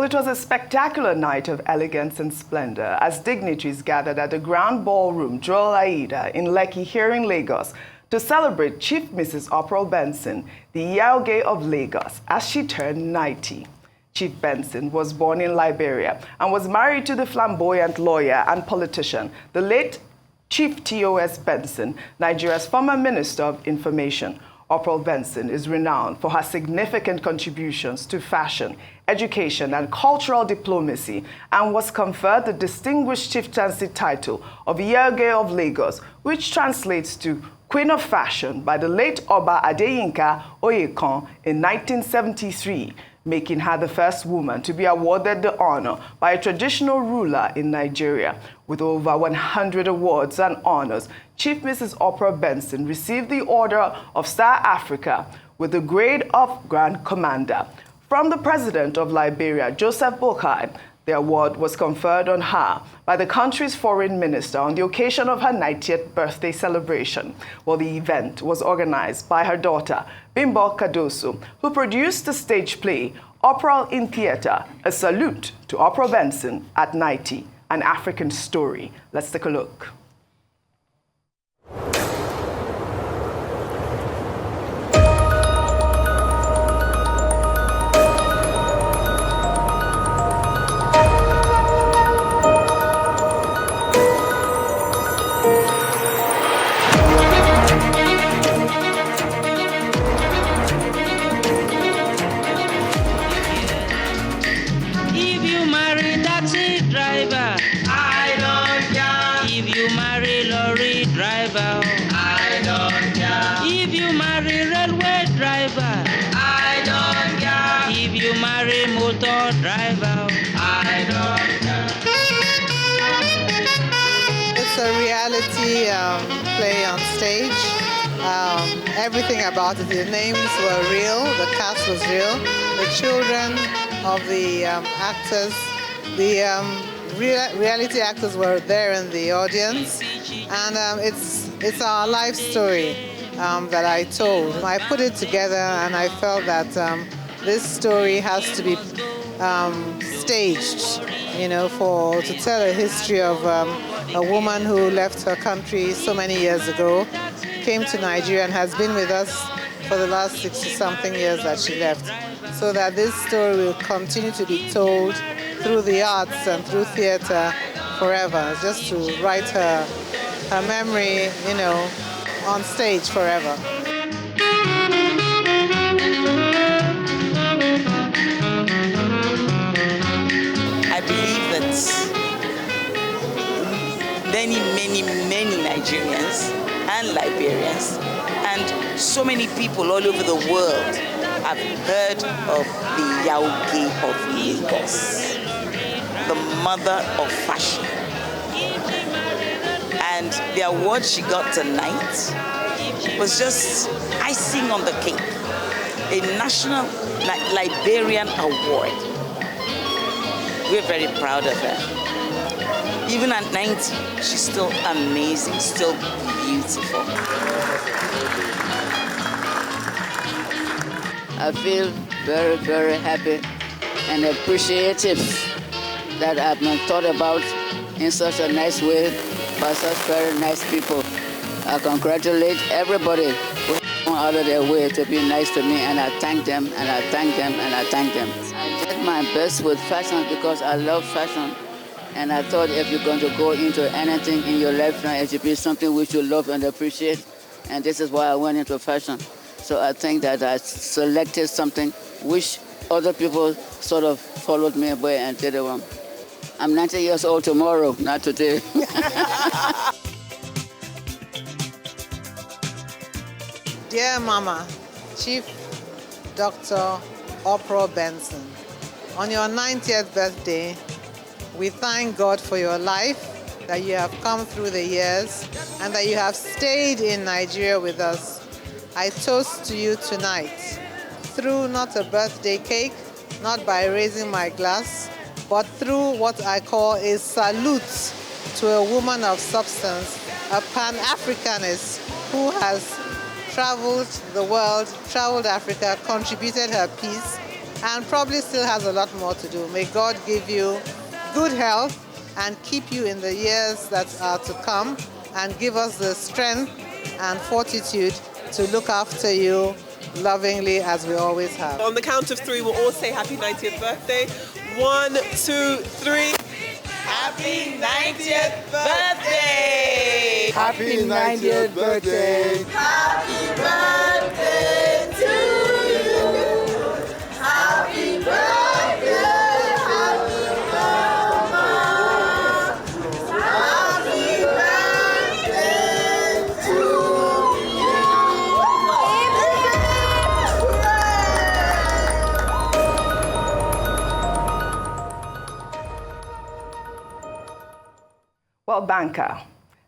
Well, it was a spectacular night of elegance and splendor as dignitaries gathered at the Grand Ballroom Joel Aida in Lekki here in Lagos to celebrate Chief Mrs. Opral Benson, the Yaoge of Lagos, as she turned 90. Chief Benson was born in Liberia and was married to the flamboyant lawyer and politician, the late Chief T.O.S. Benson, Nigeria's former Minister of Information. Opral Benson is renowned for her significant contributions to fashion, education, and cultural diplomacy, and was conferred the distinguished chieftaincy title of Yaoge of Lagos, which translates to Queen of Fashion, by the late Oba Adeyinka Oyekan in 1973, making her the first woman to be awarded the honor by a traditional ruler in Nigeria. With over 100 awards and honors, Chief Mrs. Opral Benson received the Order of Star Africa with the grade of Grand Commander. From the President of Liberia, Joseph Boakai, the award was conferred on her by the country's foreign minister on the occasion of her 90th birthday celebration. Well, the event was organized by her daughter, Bimbo Cardoso, who produced the stage play Opral in Theatre, a salute to Opral Benson at 90, an African story. Let's take a look. If you marry railway driver, I don't care. If you marry motor driver, I don't care. It's a reality play on stage. Everything about it, the names were real, the cast was real, the children of the actors, the reality actors were there in the audience, and it's our life story that I told. I put it together and I felt that this story has to be staged, you know, to tell a history of a woman who left her country so many years ago, came to Nigeria and has been with us for the last 60-something years that she left, so that this story will continue to be told through the arts and through theater forever, just to write her memory, you know, on stage forever. I believe that many Nigerians and Liberians and so many people all over the world have heard of the Yaoge of Lagos, the mother of fashion. And the award she got tonight was just icing on the cake, a national Liberian award. We're very proud of her. Even at 90, she's still amazing, still beautiful. I feel very, very happy and appreciative that I've been thought about in such a nice way by such very nice people. I congratulate everybody who went out of their way to be nice to me, and I thank them, and I thank them, and I thank them. I did my best with fashion because I love fashion, and I thought if you're going to go into anything in your life now, it should be something which you love and appreciate, and this is why I went into fashion. So I think that I selected something which other people sort of followed me by and did it wrong. I'm 90 years old tomorrow, not today. Dear Mama, Chief Dr. Opral Benson, on your 90th birthday, we thank God for your life, that you have come through the years, and that you have stayed in Nigeria with us. I toast to you tonight, through not a birthday cake, not by raising my glass, but through what I call a salute to a woman of substance, a Pan-Africanist who has traveled the world, traveled Africa, contributed her piece, and probably still has a lot more to do. May God give you good health and keep you in the years that are to come, and give us the strength and fortitude to look after you lovingly as we always have. On the count of 3, we'll all say happy 90th birthday. 1, 2, 3. Happy 90th birthday! Happy 90th birthday! Happy birthday to you. Happy birthday, happy mama. Happy birthday to you. Well, banker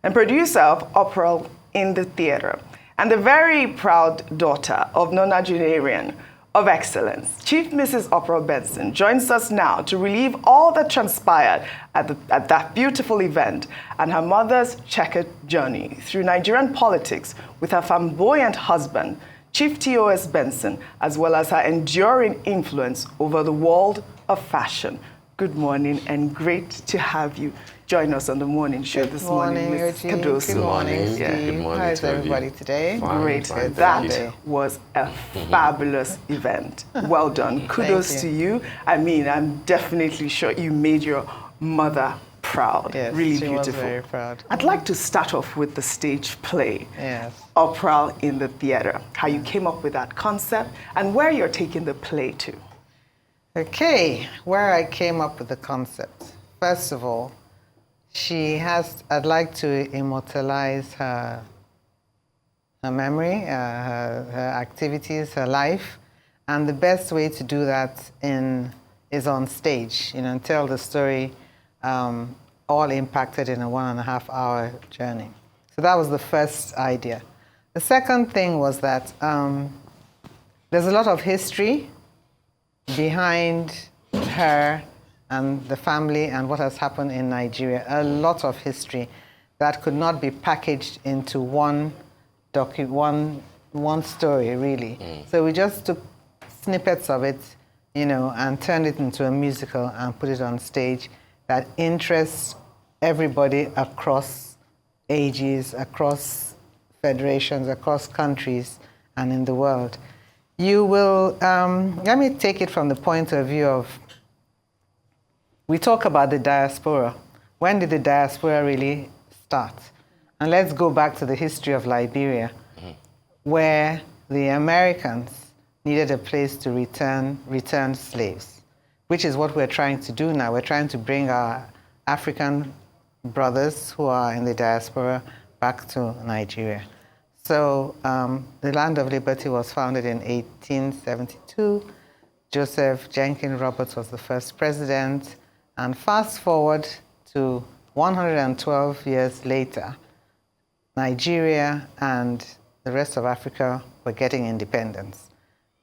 and producer of Opral in the Theatre, and the very proud daughter of nonagenarian of excellence, Chief Mrs. Opral Benson, joins us now to relive all that transpired at that beautiful event and her mother's checkered journey through Nigerian politics with her flamboyant husband, Chief T.O.S. Benson, as well as her enduring influence over the world of fashion. Good morning, and great to have you join us on the morning show this morning, Ms. Cardoso. Good morning, Steve. Good morning. How's everybody today? Great. Fine, That was a fabulous event. Well done. Kudos to you. I mean, I'm definitely sure you made your mother proud. Yes, really she beautiful. was very proud. I'd like to start off with the stage play. Yes. Opral in the Theatre. How you came up with that concept and where you're taking the play to. Okay, where I came up with the concept. First of all, I'd like to immortalize her memory, her activities, her life. And the best way to do that is on stage, and tell the story all impacted in a 1.5 hour journey. So that was the first idea. The second thing was that there's a lot of history behind her and the family and what has happened in Nigeria. A lot of history that could not be packaged into one story, really. So we just took snippets of it, and turned it into a musical and put it on stage that interests everybody across ages, across federations, across countries, and in the world. You will, let me take it from the point of view of, we talk about the diaspora. When did the diaspora really start? And let's go back to the history of Liberia, where the Americans needed a place to return slaves, which is what we're trying to do now. We're trying to bring our African brothers who are in the diaspora back to Nigeria. So the Land of Liberty was founded in 1872. Joseph Jenkins Roberts was the first president. And fast forward to 112 years later, Nigeria and the rest of Africa were getting independence.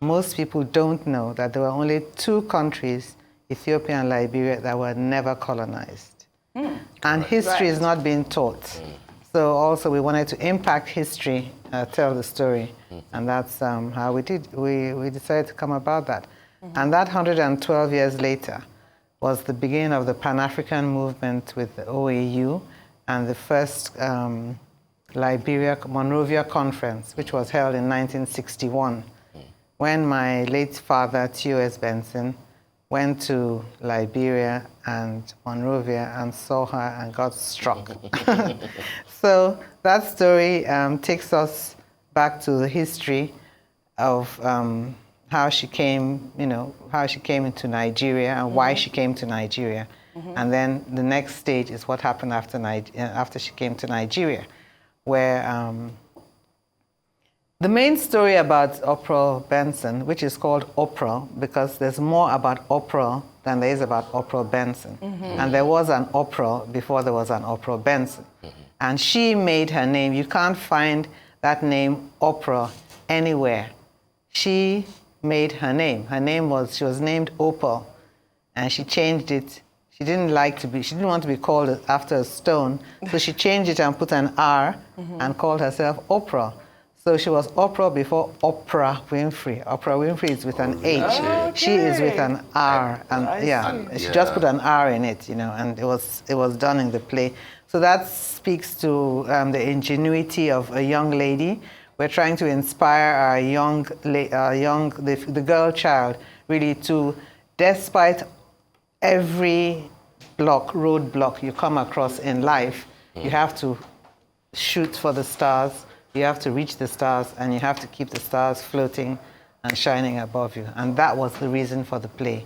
Most people don't know that there were only 2 countries, Ethiopia and Liberia, that were never colonized. And history is not being taught. So also we wanted to impact history, tell the story, and that's how we did. We decided to come about that. And that 112 years later was the beginning of the Pan-African movement with the OAU and the first Liberia Monrovia Conference, which was held in 1961, when my late father, T.O.S. Benson, went to Liberia and Monrovia and saw her and got struck. So that story takes us back to the history of how she came, how she came into Nigeria and why she came to Nigeria. And then the next stage is what happened after she came to Nigeria, where the main story about Opral Benson, which is called Opral, because there's more about Opral than there is about Opral Benson. And there was an Opral before there was an Opral Benson. And she made her name. You can't find that name Opral anywhere. She made her name. She was named Opal, and she changed it. She didn't want to be called after a stone, so she changed it and put an R and called herself Opral. So she was Opral before Oprah Winfrey. Oprah Winfrey is with an H. Okay. She is with an R, and she just put an R in it, you know, and it was done in the play. So that speaks to the ingenuity of a young lady. We're trying to inspire our the girl child really to, despite every roadblock you come across in life, you have to shoot for the stars. You have to reach the stars, and you have to keep the stars floating and shining above you. And that was the reason for the play.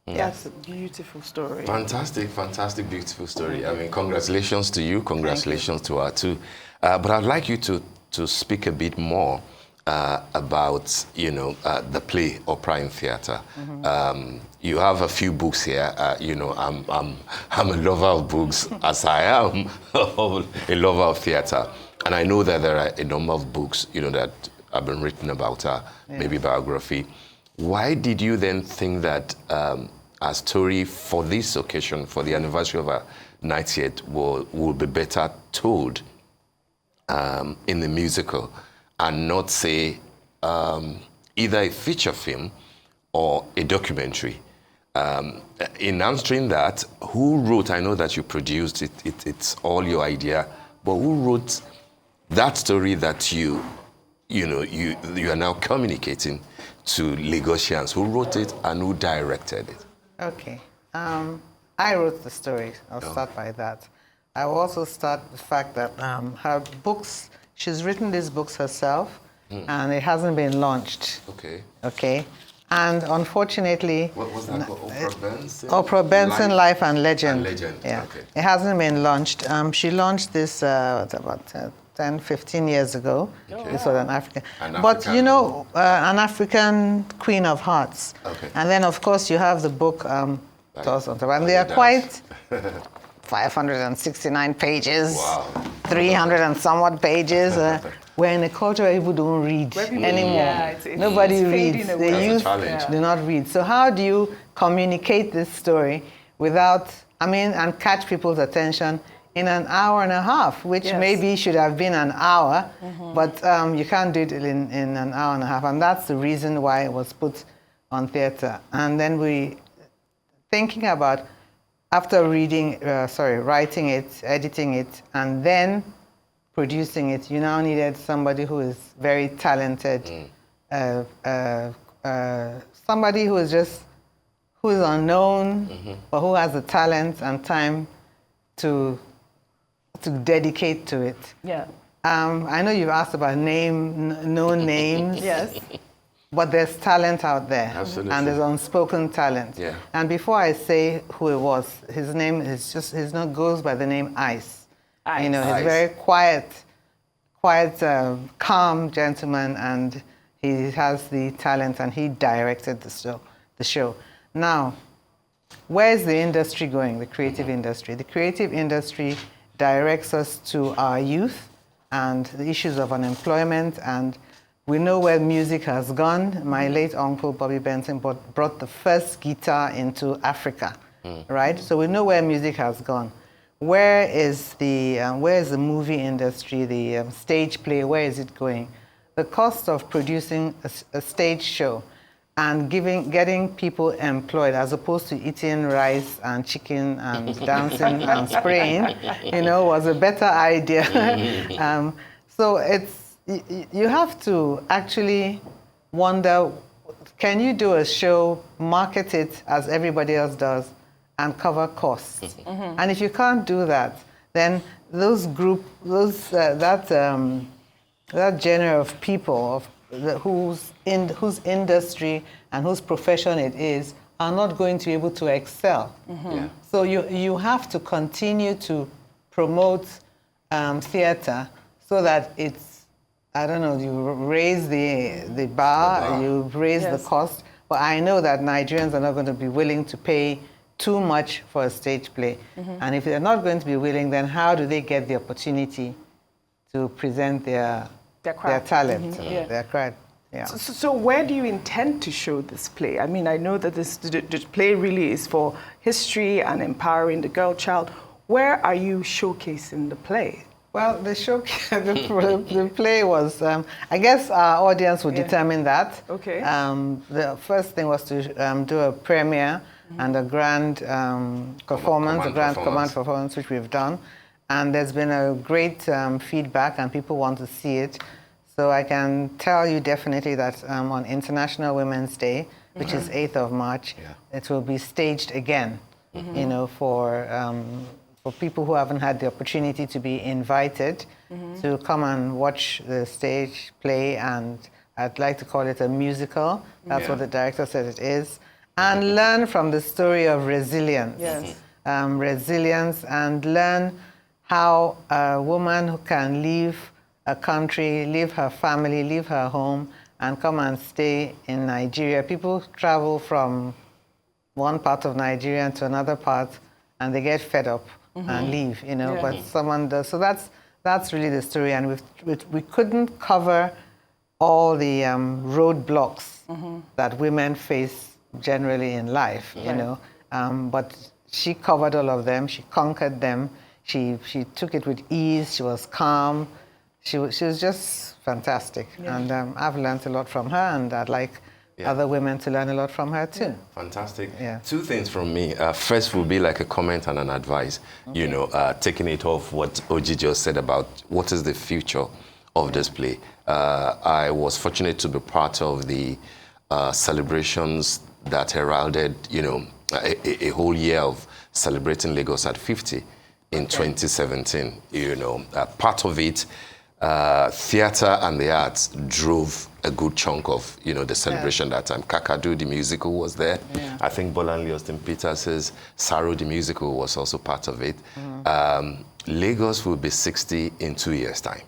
That's a beautiful story. Fantastic, fantastic, beautiful story. I mean, congratulations to you. Congratulations to her too. But I'd like you to speak a bit more about, you know, the play Opera in Theatre. You have a few books here. You know, I'm a lover of books, as I am a lover of theatre. And I know that there are a number of books, you know, that have been written about her, maybe biography. Why did you then think that a story for this occasion, for the anniversary of her 90th, will be better told in the musical and not, say, either a feature film or a documentary? In answering that, who wrote, I know that you produced it, it's all your idea, but who wrote that story that you are now communicating to Lagosians? Who wrote it and who directed it? Okay. I wrote the story. I'll start by that. I will also start with the fact that her books, she's written these books herself, and it hasn't been launched. Okay. Okay. And unfortunately... What was that called? Opral Benson? Opral Benson, Life and Legend. And Legend, yeah. Okay. It hasn't been launched. She launched this about 10, 15 years ago. Okay. This was an African. But, you know, an African Queen of Hearts. Okay. And then, of course, you have the book, and they are quite 569 pages, wow. 300 and somewhat pages. We're in a culture where people don't read anymore. Yeah, Nobody reads. The youth do not read. So how do you communicate this story without, and catch people's attention in an hour and a half, which maybe should have been an hour, but you can't do it in an hour and a half. And that's the reason why it was put on theater. And then thinking about, after writing it, editing it, and then producing it, you now needed somebody who is very talented, somebody who is unknown, but who has the talent and time to dedicate to it. Yeah. I know you've asked about known names. Yes. But there's talent out there. Absolutely. And there's unspoken talent. Yeah. And before I say who it was, his name goes by the name Ice. Ice. You know, he's very quiet, calm gentleman, and he has the talent, and he directed the show. Now, where's the industry going, the creative industry? The creative industry directs us to our youth and the issues of unemployment, and we know where music has gone. My late uncle, Bobby Benson, brought the first guitar into Africa, right? So we know where music has gone. Where is the movie industry, the stage play, where is it going? The cost of producing a stage show and getting people employed as opposed to eating rice and chicken and dancing and spraying, was a better idea. So you have to actually wonder, can you do a show, market it as everybody else does, and cover costs? And if you can't do that, then that genre of people whose industry and whose profession it is are not going to be able to excel. So you have to continue to promote theater so that it's, you raise the bar, you raise the cost. But I know that Nigerians are not going to be willing to pay too much for a stage play. And if they're not going to be willing, then how do they get the opportunity to present their talent, their craft? Yeah. So where do you intend to show this play? I know that the play really is for history and empowering the girl child. Where are you showcasing the play? Well, the show, the play was, I guess our audience would determine that. Okay. The first thing was to do a premiere and a grand performance, a grand command performance, which we've done. And there's been a great feedback, and people want to see it. So I can tell you definitely that on International Women's Day, which is 8th of March, it will be staged again, you know, for people who haven't had the opportunity to be invited to come and watch the stage play, and I'd like to call it a musical. That's what the director said it is. And learn from the story of resilience. Yes. Resilience, and learn how a woman who can leave a country, leave her family, leave her home, and come and stay in Nigeria. People travel from one part of Nigeria to another part, and they get fed up and leave, you know, but someone does. So that's really the story, and we couldn't cover all the roadblocks that women face generally in life, you know, but she covered all of them. She conquered them. She took it with ease. She was calm. She was just fantastic, and I've learned a lot from her, and I'd like other women to learn a lot from her too. Fantastic. Yeah. Two things from me. First will be like a comment and an advice, you know, taking it off what Oji just said about what is the future of this play. I was fortunate to be part of the celebrations that heralded, you know, a whole year of celebrating Lagos at 50 in 2017. You know, part of it, theater and the arts drove a good chunk of, you know, the celebration that time. Kakadu, the musical, was there. I think Bolanle Austin Peters' Saru, the musical, was also part of it. Lagos will be 60 in 2 years' time.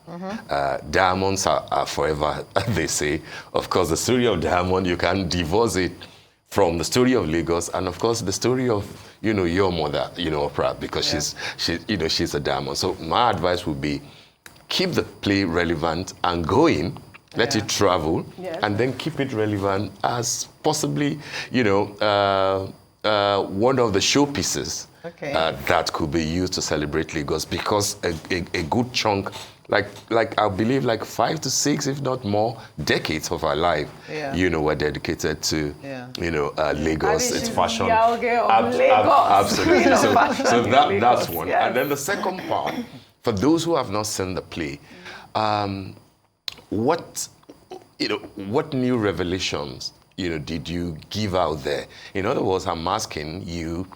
Diamonds are forever, they say. Of course, the story of Diamond, you can divorce it from the story of Lagos, and of course the story of, you know, your mother, you know, Opral, because she's a diamond. So my advice would be, keep the play relevant and going, let it travel, and then keep it relevant as possibly, you know, one of the showpieces that could be used to celebrate Lagos, because a good chunk, like I believe like 5 to 6, if not more, decades of our life, you know, were dedicated to, you know, Lagos, its fashion. Absolutely. So that's one. Yes. And then the second part, for those who have not seen the play, what new revelations, you know, did you give out there? In other words, I'm asking you,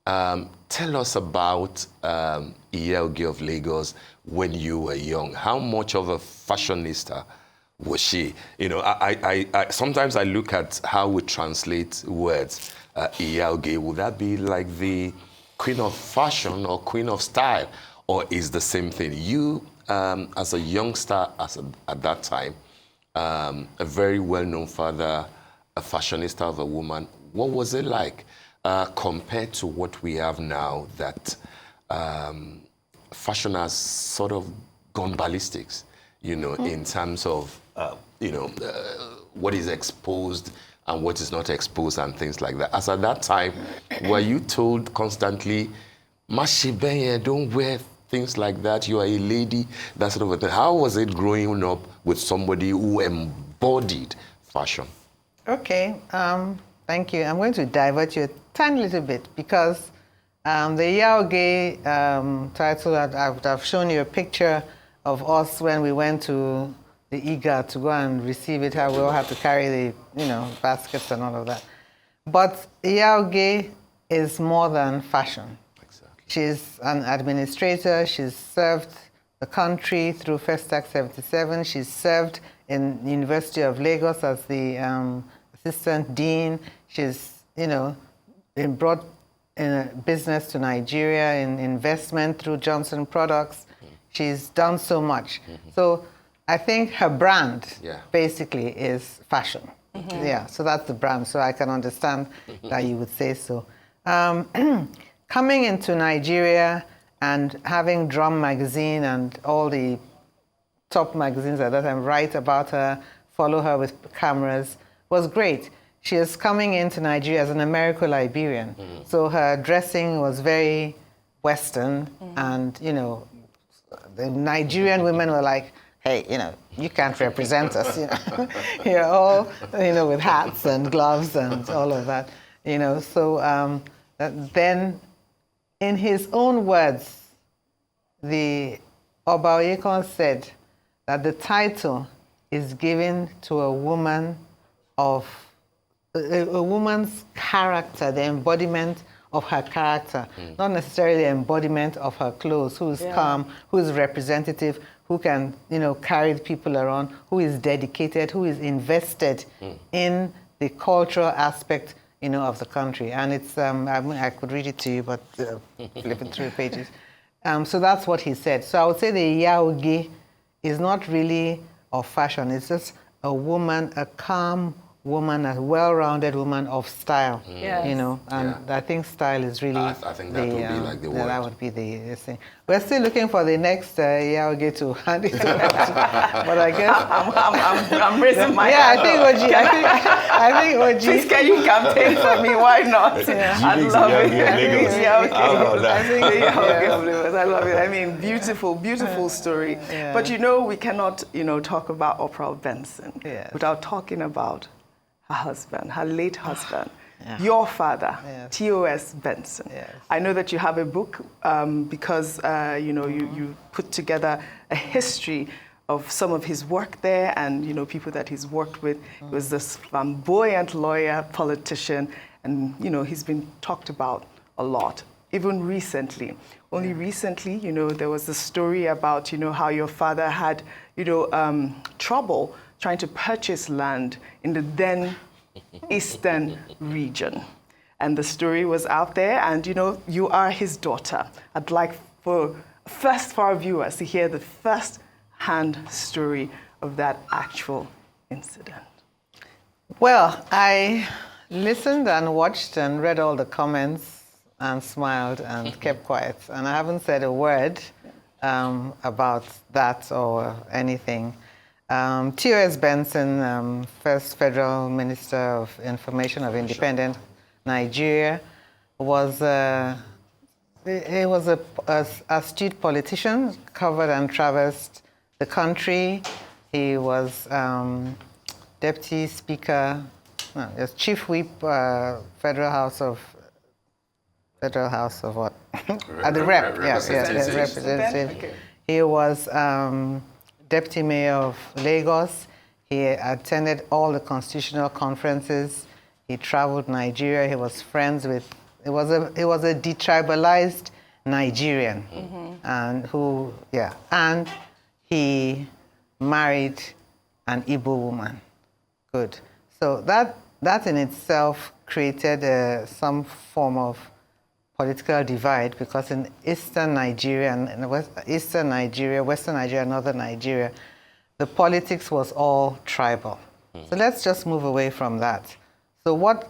tell us about Iyelge of Lagos when you were young. How much of a fashionista was she? You know, I sometimes I look at how we translate words. Iyelge, would that be like the queen of fashion or queen of style, or is the same thing? You, as a youngster, at that time, a very well-known father, a fashionista of a woman, what was it like compared to what we have now, that fashion has sort of gone ballistics, you know, in terms of, you know, what is exposed and what is not exposed and things like that. As at that time, were you told constantly, Mashibeye, don't wear things like that, you are a lady, that sort of a thing? How was it growing up with somebody who embodied fashion? Okay, thank you. I'm going to divert you a tiny little bit, because the Iyelge title, I've shown you a picture of us when we went to the IGA to go and receive it, how we all had to carry the, you know, baskets and all of that. But Iyelge is more than fashion. Exactly. She's an administrator. She's served the country through First Act 77. She's served in the University of Lagos as the assistant dean. She's, you know, been brought in business to Nigeria, in investment through Johnson Products. She's done so much. So I think her brand basically is fashion. Yeah, so that's the brand. So I can understand that you would say so. Coming into Nigeria and having Drum Magazine and all the top magazines at that time write about her, follow her with cameras, was great. She is coming into Nigeria as an Americo-Liberian. So her dressing was very Western and, you know, the Nigerian women were like, hey, you can't represent us, You're all, with hats and gloves and all of that, So then, in his own words, the Oba Oyekon said that the title is given to a woman of a woman's character, the embodiment of her character, not necessarily the embodiment of her clothes, who is calm, who is representative, who can, carry people around, who is dedicated, who is invested in the cultural aspect, of the country. And it's, I could read it to you, but flipping through pages. So that's what he said. So I would say the Yaogi is not really of fashion. It's just a woman, a calm woman, a well-rounded woman of style, and I think style is really I think that would be like the word. That would be the thing. We're still looking for the next Yaoge to hand it over to, but I guess I'm raising my hand. I think OG. Please, can you campaign for me? Why not? I love it. I love it. I mean, beautiful story. Yeah. But we cannot, talk about Opral Benson without talking about her husband, her late husband, your father, T.O.S. Benson. Yes. I know that you have a book because, you put together a history of some of his work there and, people that he's worked with. He was this flamboyant lawyer, politician, and, he's been talked about a lot, even recently. Only recently, there was a story about, how your father had, trouble trying to purchase land in the then eastern region. And the story was out there, and you are his daughter. I'd like for our viewers to hear the first-hand story of that actual incident. Well, I listened and watched and read all the comments and smiled and kept quiet. And I haven't said a word about that or anything. T.O.S. Benson, first Federal Minister of Information of Independent Nigeria, was an astute politician, covered and traversed the country. He was Deputy Speaker, Chief Whip, Federal House of what? At the Rep, Representative. Okay. He was Deputy Mayor of Lagos. He attended all the constitutional conferences. He traveled Nigeria. He was friends with. He was a detribalized Nigerian, and and he married an Igbo woman. Good. So that in itself created some form of political divide, because in Eastern Nigeria and Western Nigeria, Northern Nigeria, the politics was all tribal. So let's just move away from that. So what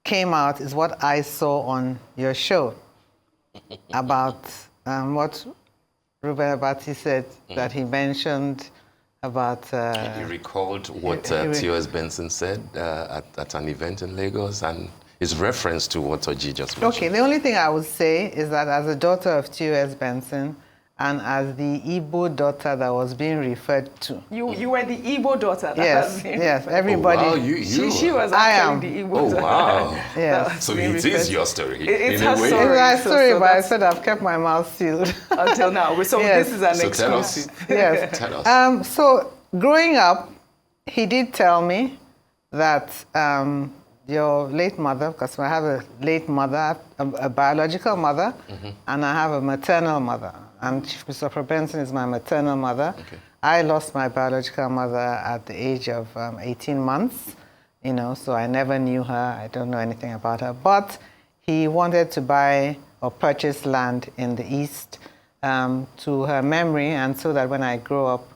came out is what I saw on your show about what Ruben Abati said, that he mentioned about... he recalled what T.O.S. Benson said at an event in Lagos, and his reference to what Oji just mentioned. Okay, the only thing I would say is that as a daughter of T.O.S. Benson, and as the Igbo daughter that was being referred to. You were the Igbo daughter that was being referred to. Everybody. Oh, wow, she was actually the Igbo daughter. Oh, wow. Yes. So it is your story. It's her story. It's my story, but I said I've kept my mouth sealed. Until now. So this is an exclusive. Tell us. Yes. Tell us. So growing up, he did tell me that your late mother, because I have a late mother, a biological mother, and I have a maternal mother. And Chief Mr. Opral Benson is my maternal mother. Okay. I lost my biological mother at the age of 18 months, so I never knew her. I don't know anything about her. But he wanted to buy or purchase land in the East to her memory, and so that when I grow up,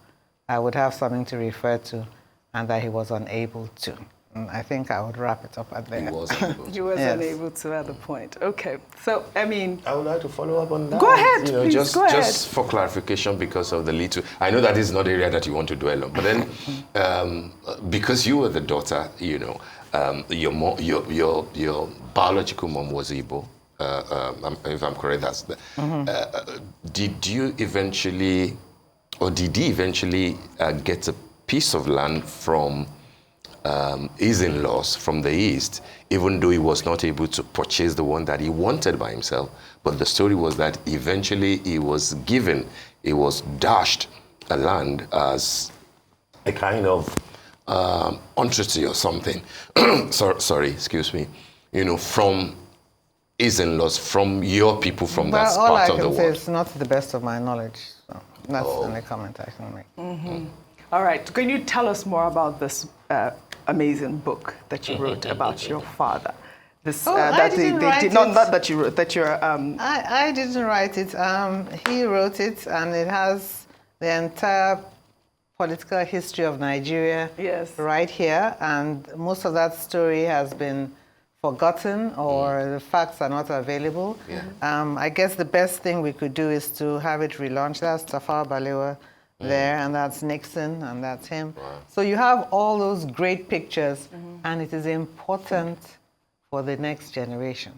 I would have something to refer to, and that he was unable to. I think I would wrap it up at there. He was unable to. He was unable to at the point. Okay. So, I mean... I would like to follow up on that. Go ahead, please, go ahead. Just for clarification, because of the little... I know that is not an area that you want to dwell on, but then because you were the daughter, your biological mom was Igbo, if I'm correct, that's the, did you eventually, or did he eventually get a piece of land from his in-laws from the East, even though he was not able to purchase the one that he wanted by himself? But the story was that eventually he was dashed a land as a kind of entreaty or something. Sorry, excuse me. From his in-laws, from your people, from that part of the world. All I can say is not to the best of my knowledge. So that's the only comment I can make. All right. Can you tell us more about this amazing book that you wrote about your father? This I didn't write it. Not that you wrote, that you're. I didn't write it. He wrote it, and it has the entire political history of Nigeria right here. And most of that story has been forgotten, or the facts are not available. I guess the best thing we could do is to have it relaunched. That's Tafawa Balewa there, and that's Nixon, and that's him. Wow. So you have all those great pictures, and it is important for the next generation.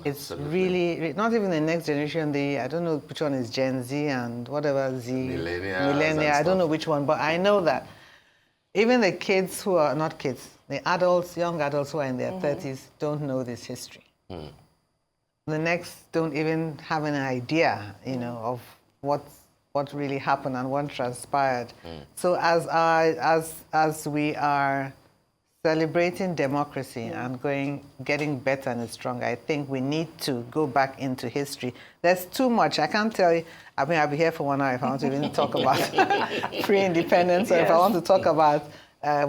It's really, not even the next generation, I don't know which one is Gen Z and whatever Z. Millennia, I don't know which one, but I know that even the kids who are, not kids, the adults, young adults who are in their 30s don't know this history. The next don't even have an idea, of what really happened and what transpired. So as we are celebrating democracy and getting better and stronger, I think we need to go back into history. There's too much. I can't tell you. I mean, I'll be here for 1 hour if I want to even talk about pre-independence, or if I want to talk about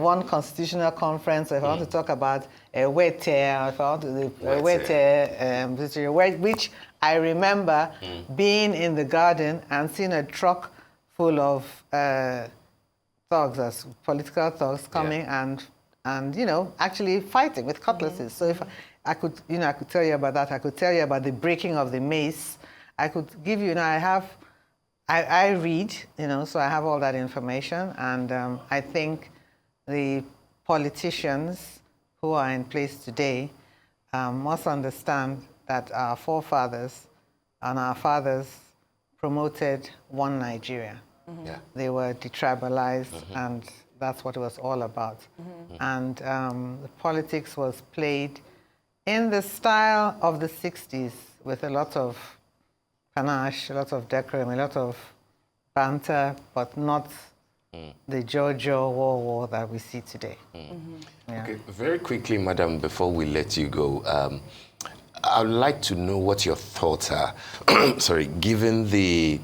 one constitutional conference, or if I want to talk about Wete, or if I want to which I remember being in the garden and seeing a truck full of thugs, political thugs, coming and actually fighting with cutlasses. So if I could tell you about that. I could tell you about the breaking of the mace. I could give you, I read, so I have all that information. And I think the politicians who are in place today must understand that our forefathers and our fathers promoted one Nigeria. They were detribalized, and that's what it was all about. And the politics was played in the style of the 60s with a lot of panache, a lot of decorum, a lot of banter, but not the Jojo war that we see today. Okay, very quickly, madam, before we let you go, I'd like to know what your thoughts are, sorry, given the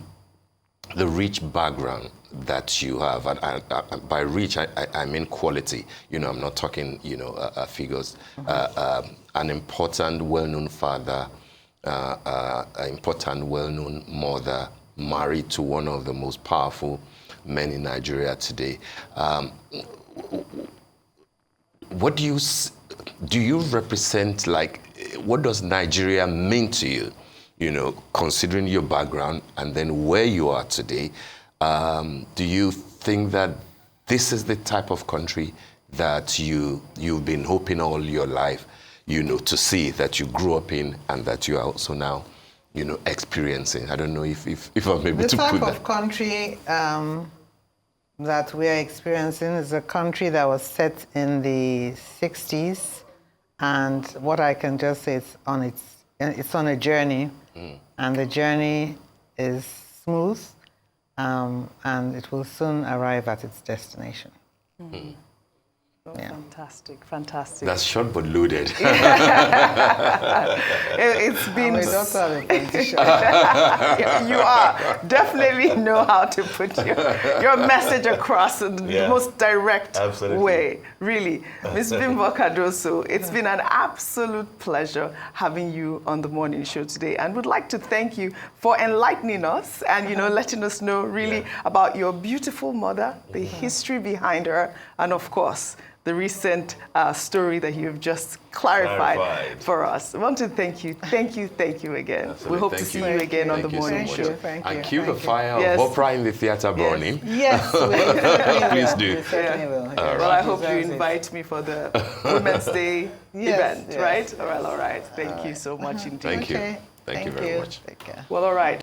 rich background that you have, and by rich, I mean quality. I'm not talking, figures. An important, well-known father, an important, well-known mother, married to one of the most powerful men in Nigeria today. What do you represent? Like, what does Nigeria mean to you? Considering your background and then where you are today, do you think that this is the type of country that you've been hoping all your life, to see, that you grew up in and that you are also now, experiencing? I don't know if I'm able to put that. The type of country that we are experiencing is a country that was set in the 60s, and what I can just say is it's on a journey, and the journey is smooth, and it will soon arrive at its destination. Oh, yeah. Fantastic, fantastic. That's short but loaded. It's been... I'm a doctor of a politician. You are. Definitely know how to put your message across in the most direct way. Really. Ms. Bimbo Cardoso, it's been an absolute pleasure having you on the morning show today. And we'd like to thank you for enlightening us and, letting us know really about your beautiful mother, the history behind her, and of course, the recent story that you've just clarified for us. I want to thank you again. Absolutely. We hope to Thank see you. you again on Thank the you so morning much. show. Thank And you. keep the fire Yes. of opera in the theater burning. Yes, we certainly Please will. do. We certainly will. Yes, Well, I she hope you deserves it. invite me for the Women's Day event, yes. right? All right. Thank you so much indeed. Thank you. Okay. Thank you very much. Take care. Well, all right.